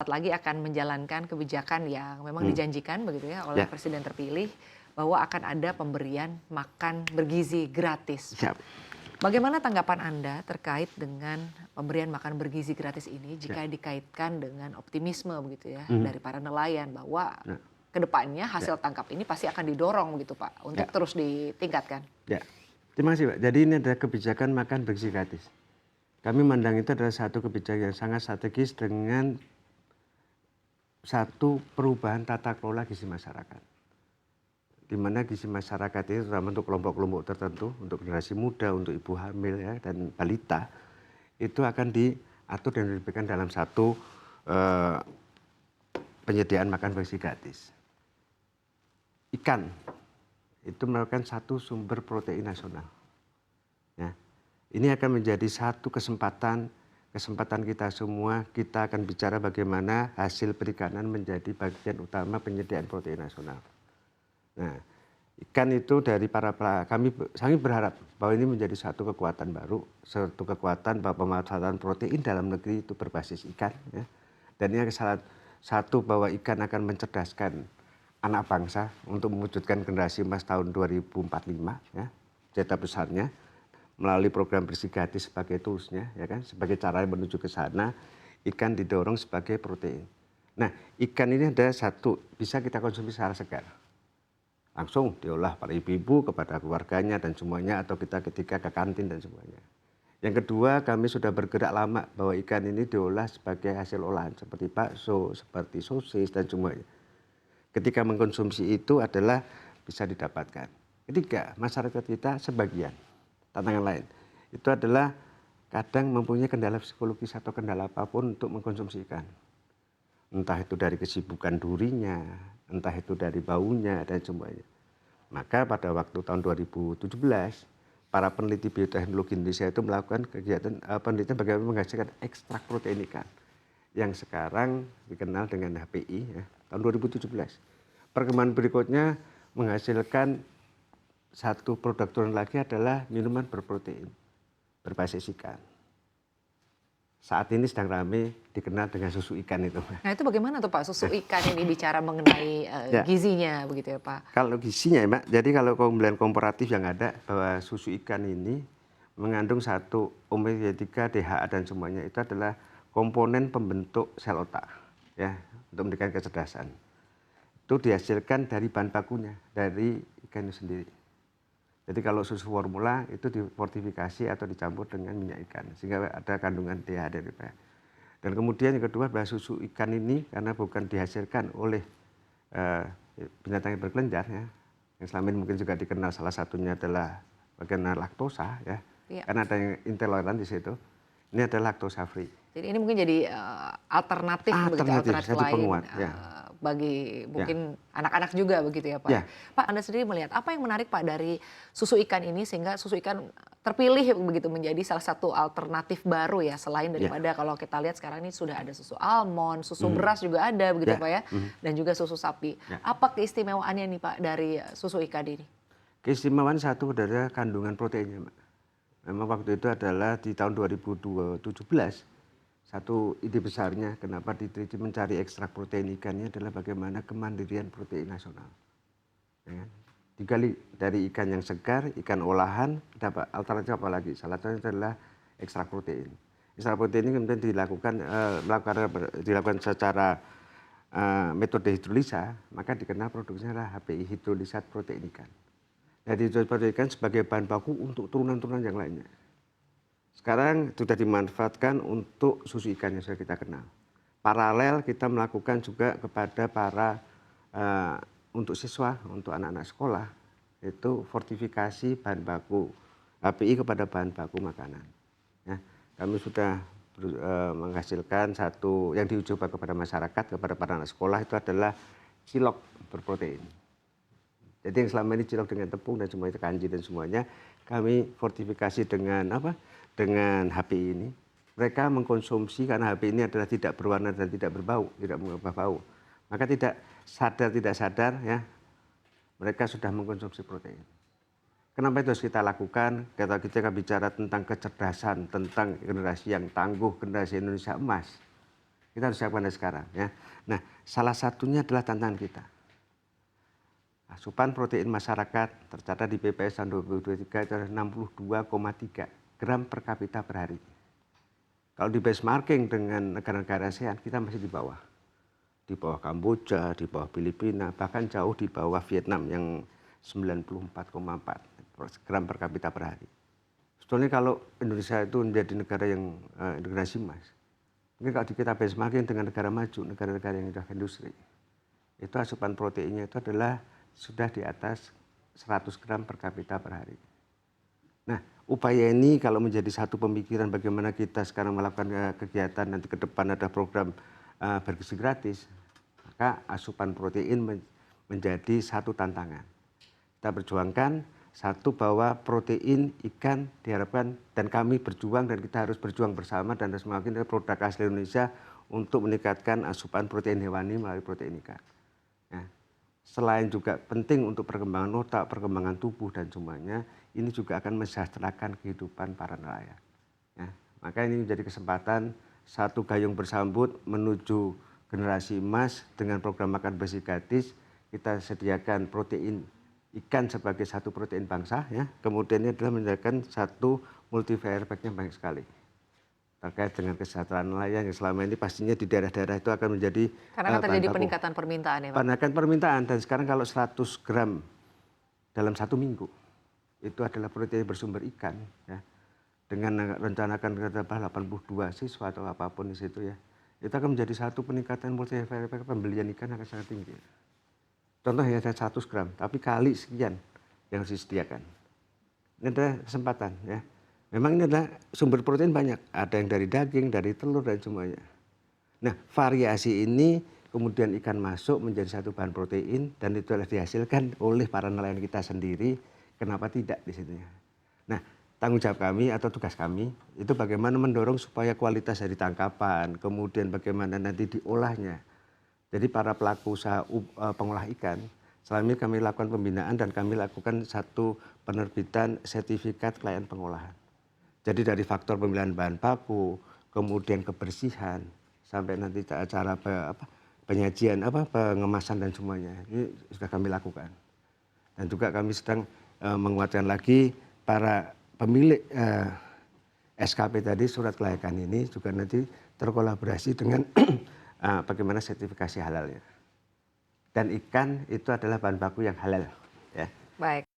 lagi akan menjalankan kebijakan yang memang Hmm. dijanjikan begitu ya oleh Ya, presiden terpilih bahwa akan ada pemberian makan bergizi gratis, Pak. siap. Bagaimana tanggapan Anda terkait dengan pemberian makan bergizi gratis ini Ya. jika dikaitkan dengan optimisme begitu ya Mhm. dari para nelayan bahwa Ya, kedepannya ya, hasil tangkap ini pasti akan didorong begitu Pak ya, untuk terus ditingkatkan? ya. Terima kasih, Pak. Jadi ini adalah kebijakan makan bergizi gratis. Kami mandang itu adalah satu kebijakan yang sangat strategis dengan satu perubahan tata kelola gizi masyarakat. Di mana gizi masyarakat itu terutama untuk kelompok-kelompok tertentu, untuk generasi muda, untuk ibu hamil ya, dan balita, itu akan diatur dan diberikan dalam satu eh, penyediaan makan bergizi gratis. Ikan itu merupakan satu sumber protein nasional. Ya. Ini akan menjadi satu kesempatan kita semua, kita akan bicara bagaimana hasil perikanan menjadi bagian utama penyediaan protein nasional. Nah, ikan itu dari kami sangat berharap bahwa ini menjadi satu kekuatan baru, satu kekuatan bahwa pemanfaatan protein dalam negeri itu berbasis ikan. Ya. Dan ini salah satu bahwa ikan akan mencerdaskan anak bangsa untuk mewujudkan generasi emas tahun 2045, ya, cita besarnya melalui program bersih gratis sebagai toolsnya, ya kan, sebagai cara menuju ke sana, ikan didorong sebagai protein. Nah, ikan ini ada satu bisa kita konsumsi secara segar, langsung diolah para ibu-ibu kepada keluarganya dan semuanya, atau kita ketika ke kantin dan semuanya. Yang kedua, kami sudah bergerak lama bahwa ikan ini diolah sebagai hasil olahan seperti bakso, seperti sosis dan semuanya. Ketika mengkonsumsi itu adalah bisa didapatkan. Ketiga, masyarakat kita sebagian, tantangan lain, itu adalah kadang mempunyai kendala psikologis atau kendala apapun untuk mengkonsumsi ikan. Entah itu dari kesibukan durinya, entah itu dari baunya dan semuanya. Maka pada waktu tahun 2017, para peneliti bioteknologi Indonesia itu melakukan kegiatan penelitian bagaimana menghasilkan ekstrak protein ikan yang sekarang dikenal dengan HPI ya, tahun 2017. Perkembangan berikutnya menghasilkan satu produk turun lagi adalah minuman berprotein berbasis ikan. Saat ini sedang ramai dikenal dengan susu ikan itu. Nah itu bagaimana tuh Pak susu ikan ini bicara mengenai Ya, gizinya begitu ya Pak? kalau gizinya ya Mbak, jadi kalau pembelian komparatif yang ada bahwa susu ikan ini mengandung satu omega 3, DHA dan semuanya itu adalah komponen pembentuk sel otak ya, untuk memberikan kecerdasan. Itu dihasilkan dari bahan bakunya, dari ikan itu sendiri. Jadi kalau susu formula itu difortifikasi atau dicampur dengan minyak ikan sehingga ada kandungan DHA dan DHA. Dan kemudian yang kedua adalah susu ikan ini karena bukan dihasilkan oleh binatang yang berkelenjar ya, yang selama ini mungkin juga dikenal salah satunya adalah bagian laktosa ya, Iya. karena ada yang intoleran di situ. Ini adalah laktosa free. Jadi ini mungkin jadi alternatif begitu, Alternatif alternatif satu lain penguat ya. bagi Ya. mungkin anak-anak juga begitu ya Pak ya. Ya. Pak Anda sendiri melihat apa yang menarik Pak dari susu ikan ini sehingga susu ikan terpilih begitu menjadi salah satu alternatif baru ya selain Ya. daripada kalau kita lihat sekarang ini sudah ada susu almond, susu Mhm. beras juga ada begitu Ya. Pak ya, Mhm. dan juga susu sapi. Ya. Apa keistimewaannya nih Pak dari susu ikan ini? Keistimewaan satu adalah kandungan proteinnya, Mbak. Memang waktu itu adalah di tahun 2017, satu ide besarnya kenapa diteliti mencari ekstrak protein ikannya adalah bagaimana kemandirian protein nasional. Ya kan? Digali dari ikan yang segar, ikan olahan, dapat alternatif apa lagi? Salah satunya adalah ekstrak protein. Ekstrak protein ini kemudian dilakukan secara metode hidrolisa, maka dikenal produksinya adalah HPI, hidrolisat protein ikan. Jadi hidrolisat ikan sebagai bahan baku untuk turunan-turunan yang lainnya. Sekarang sudah dimanfaatkan untuk susu ikan yang sudah kita kenal. Paralel kita melakukan juga kepada para untuk siswa, untuk anak-anak sekolah, itu fortifikasi bahan baku HPI kepada bahan baku makanan. Ya, kami sudah menghasilkan satu yang diuji coba kepada masyarakat, kepada para anak sekolah itu adalah cilok berprotein. Jadi yang selama ini cilok dengan tepung dan semuanya kanji dan semuanya, kami fortifikasi dengan apa? Dengan HPI ini. Mereka mengkonsumsi karena HPI ini adalah tidak berwarna dan tidak berbau, tidak mengubah bau. Maka tidak sadar ya, mereka sudah mengkonsumsi protein. Kenapa itu harus kita lakukan? Kita bicara tentang kecerdasan, tentang generasi yang tangguh, generasi Indonesia emas. Kita harus siapkan dari sekarang ya. Nah, salah satunya adalah tantangan kita. Asupan protein masyarakat tercatat di PPS tahun 2023 itu adalah 62,3 gram per kapita per hari. Kalau di benchmarking dengan negara-negara ASEAN, kita masih di bawah. Di bawah Kamboja, di bawah Filipina, bahkan jauh di bawah Vietnam yang 94,4 gram per kapita per hari. Sebetulnya kalau Indonesia itu menjadi negara yang generasi emas, mungkin kalau kita benchmarking dengan negara maju, negara-negara yang sudah industri, itu asupan proteinnya itu adalah sudah di atas 100 gram per kapita per hari. Nah, upaya ini kalau menjadi satu pemikiran bagaimana kita sekarang melakukan kegiatan, nanti ke depan ada program bergizi gratis, maka asupan protein menjadi satu tantangan. Kita perjuangkan satu bahwa protein ikan diharapkan, dan kami berjuang dan kita harus berjuang bersama dan harus melakukan produk asli Indonesia untuk meningkatkan asupan protein hewani melalui protein ikan. Ya. Selain juga penting untuk perkembangan otak, perkembangan tubuh dan semuanya, ini juga akan mensejahterakan kehidupan para nelayan. Ya. Maka ini menjadi kesempatan satu gayung bersambut menuju generasi emas dengan program makan bersih gratis. Kita sediakan protein ikan sebagai satu protein bangsa, ya. Kemudian ini adalah menyediakan satu multiplier effect-nya banyak sekali. Terkait dengan kesejahteraan nelayan yang selama ini pastinya di daerah-daerah itu akan menjadi Karena kan terjadi peningkatan permintaan ya Pak? peningkatan permintaan, dan sekarang kalau 100 gram dalam 1 minggu itu adalah protein bersumber ikan, ya. Dengan rencanakan katakanlah 82 siswa atau apapun di situ, ya, itu akan menjadi satu peningkatan multiplier effect, pembelian ikan akan sangat tinggi. Contoh hanya 100 gram, tapi kali sekian yang harus disediakan. Ini adalah kesempatan, ya. Memang ini adalah sumber protein banyak, ada yang dari daging, dari telur dan semuanya. Nah, variasi ini kemudian ikan masuk menjadi satu bahan protein dan itu adalah dihasilkan oleh para nelayan kita sendiri. Kenapa tidak di situ? Nah, tanggung jawab kami atau tugas kami itu bagaimana mendorong supaya kualitas dari tangkapan, kemudian bagaimana nanti diolahnya. Jadi para pelaku usaha pengolah ikan, selama ini kami lakukan pembinaan dan kami lakukan satu penerbitan sertifikat kelayakan pengolahan. Jadi dari faktor pemilihan bahan baku, kemudian kebersihan, sampai nanti cara penyajian, pengemasan dan semuanya, ini sudah kami lakukan. Dan juga kami sedang menguatkan lagi para pemilik SKP tadi, surat kelayakan ini juga nanti terkolaborasi dengan bagaimana sertifikasi halalnya. Dan ikan itu adalah bahan baku yang halal, ya. Baik.